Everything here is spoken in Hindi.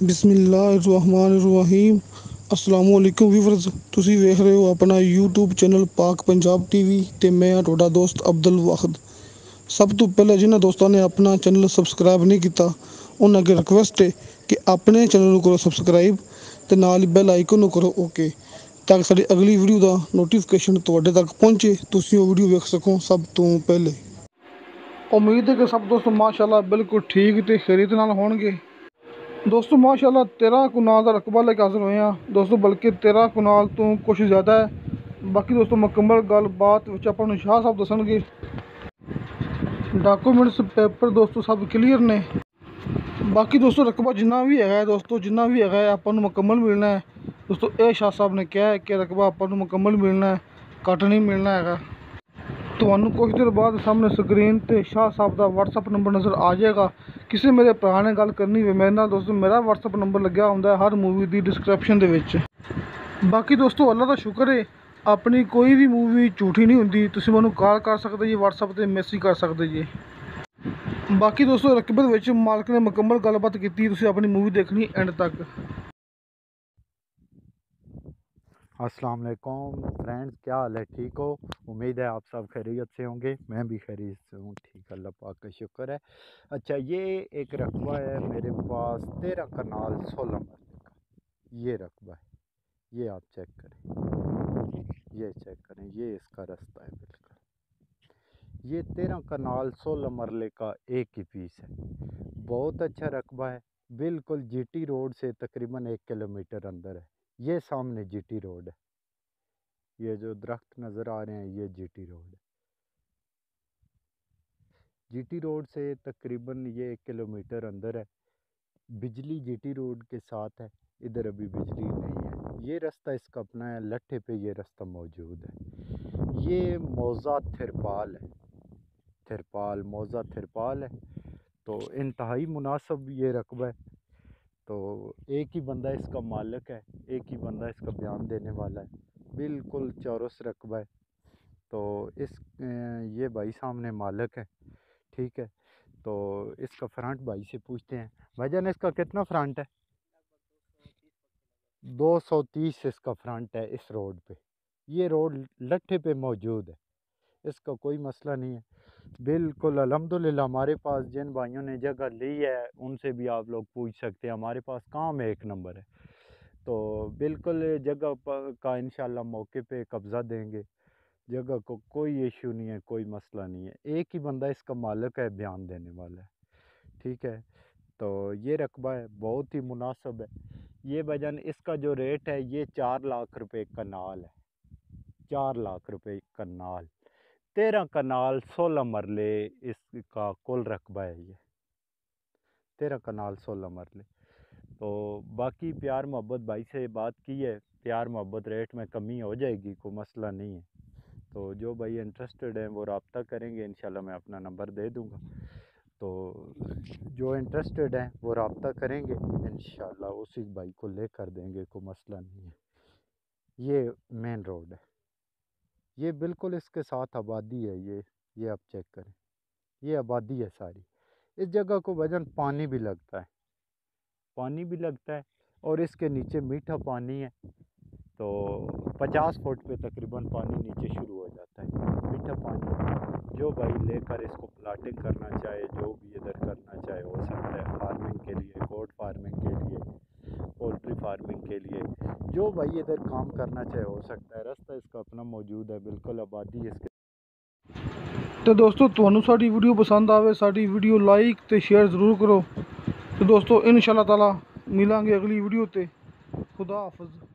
बिस्मिल्लाहिर्रहमानिर्रहीम। अस्सलामु अलैकुम व्यूअर्स, तुसी वेख रहे हो अपना यूट्यूब चैनल पाक पंजाब टीवी ते मैं हाँ तुहाडा दोस्त अब्दुल वाहिद। सब तो पहले जिन्हां दोस्तों ने अपना चैनल सबसक्राइब नहीं किया उन्हां अगे रिक्वेस्ट है कि अपने चैनल को करो सबसक्राइब ते नाल बैल आइकन करो ओके, ताकि साडी अगली वीडियो का नोटिफिकेशन तुहाडे तक पहुंचे, तुसी वो वीडियो वेख सको सब तो पहले। उम्मीद है कि सब दोस्तों माशाल्लाह बिल्कुल ठीक ते खैरियत नाल होणगे। दोस्तों माशाल्लाह 13 कुनाल का रकबा लेके हाजिर हुए हैं दोस्तों, बल्कि 13 कुनाल तो कुछ ज़्यादा है। बाकी दोस्तों मुकम्मल गलबात अपन शाह साहब दसणगे। डॉक्यूमेंट्स पेपर दोस्तों सब क्लीयर ने। बाकी दोस्तों रकबा जिन्ना भी है दोस्तों, जिन्ना भी है अपन मुकम्मल मिलना है दोस्तों। ये शाह साहब ने कहा है कि रकबा अपन मुकम्मल मिलना है, घट नहीं मिलना है। तो कुछ देर बाद सामने स्क्रीन पर शाह साहब का व्हाट्सअप नंबर नज़र आ जाएगा। किसी मेरे भरा ने गल करनी हो मेरे नाल दोस्तों, मेरा व्हाट्सअप नंबर लग्या होंदा है हर मूवी की डिस्क्रिप्शन दे विच। बाकी दोस्तों अल्लाह का शुक्र है, अपनी कोई भी मूवी झूठी नहीं होंदी। तुसीं मैनूं कॉल कर सकते जी, व्हाट्सअप पर मैसेज कर सकते जी। बाकी दोस्तों रकबे दे विच मालक ने मुकम्मल गलबात की, तुसीं अपनी मूवी देखनी एंड तक। अस्सलाम वालेकुम फ्रेंड्स, क्या हाल है? ठीक हो? उम्मीद है आप सब खैरियत से होंगे। मैं भी खैरियत से हूँ, ठीक, अल्लाह पाक का शुक्र है। अच्छा, ये एक रकबा है मेरे पास 13 कनाल 16 मरले का। ये रकबा है, ये आप चेक करें, ये चेक करें, ये इसका रास्ता है बिल्कुल। ये 13 कनाल 16 मरले का एक ही पीस है। बहुत अच्छा रकबा है, बिल्कुल जीटी रोड से तकरीबन 1 किलोमीटर अंदर है। ये सामने जीटी रोड है, ये जो दरख्त नज़र आ रहे हैं ये जीटी रोड है। जीटी रोड से तकरीबन ये 1 किलोमीटर अंदर है। बिजली जीटी रोड के साथ है, इधर अभी बिजली नहीं है। ये रास्ता इसका अपना है, लट्ठे पे ये रास्ता मौजूद है। ये मौज़ा थिरपाल है, थिरपाल मौज़ा थिरपाल है। तो इंतहाई मुनासिब ये रकबा है। तो एक ही बंदा इसका मालिक है, एक ही बंदा इसका बयान देने वाला है। बिल्कुल चौरस रकबा है। तो इस ये भाई सामने मालिक है, ठीक है। तो इसका फ्रंट भाई से पूछते हैं। भाईजान इसका कितना फ्रंट है? 230 इसका फ्रंट है इस रोड पे। ये रोड लट्ठे पे मौजूद है, इसका कोई मसला नहीं है। बिल्कुल अल्हम्दुलिल्लाह। हमारे पास जिन भाइयों ने जगह ली है उनसे भी आप लोग पूछ सकते हैं, हमारे पास काम एक नंबर है। तो बिल्कुल जगह का इंशाल्लाह मौके पे कब्ज़ा देंगे। जगह को कोई इशू नहीं है, कोई मसला नहीं है। एक ही बंदा इसका मालिक है, बयान देने वाला है, ठीक है। तो ये रकबा है, बहुत ही मुनासिब है। ये वजन इसका जो रेट है ये 4 लाख रुपए कनाल है। 4 लाख रुपए कनाल, 13 कनाल 16 मरले इसका कुल रकबा है। ये 13 कनाल 16 मरले। तो बाकी प्यार मोहब्बत भाई से बात की है, प्यार मोहब्बत रेट में कमी हो जाएगी, कोई मसला नहीं है। तो जो भाई इंटरेस्टेड हैं वो रब्ता करेंगे, इंशाल्लाह मैं अपना नंबर दे दूँगा। तो जो इंटरेस्टेड हैं वो रब्ता करेंगे, इंशाल्लाह उसी भाई को ले कर देंगे, कोई मसला नहीं है। ये मेन रोड है, ये बिल्कुल इसके साथ आबादी है। ये आप चेक करें, ये आबादी है सारी। इस जगह को वजन पानी भी लगता है, पानी भी लगता है, और इसके नीचे मीठा पानी है। तो 50 फुट पे तकरीबन पानी नीचे शुरू हो जाता है, मीठा पानी। जो भाई लेकर इसको प्लाटिंग करना चाहे, जो भी इधर करना चाहे हो सकता है, फार्मिंग के लिए, गोट फार्मिंग के लिए, पोल्ट्री फार्मिंग के लिए, जो भाई इधर काम करना चाहे हो सकता है। रास्ता इसका अपना मौजूद है, बिल्कुल आबादी इसके। तो दोस्तों तुहानू साडी वीडियो पसंद आवे, साडी वीडियो लाइक ते शेयर ज़रूर करो। तो दोस्तों इंशाअल्लाह ताला मिलांगे अगली वीडियो ते। खुदा हाफिज़।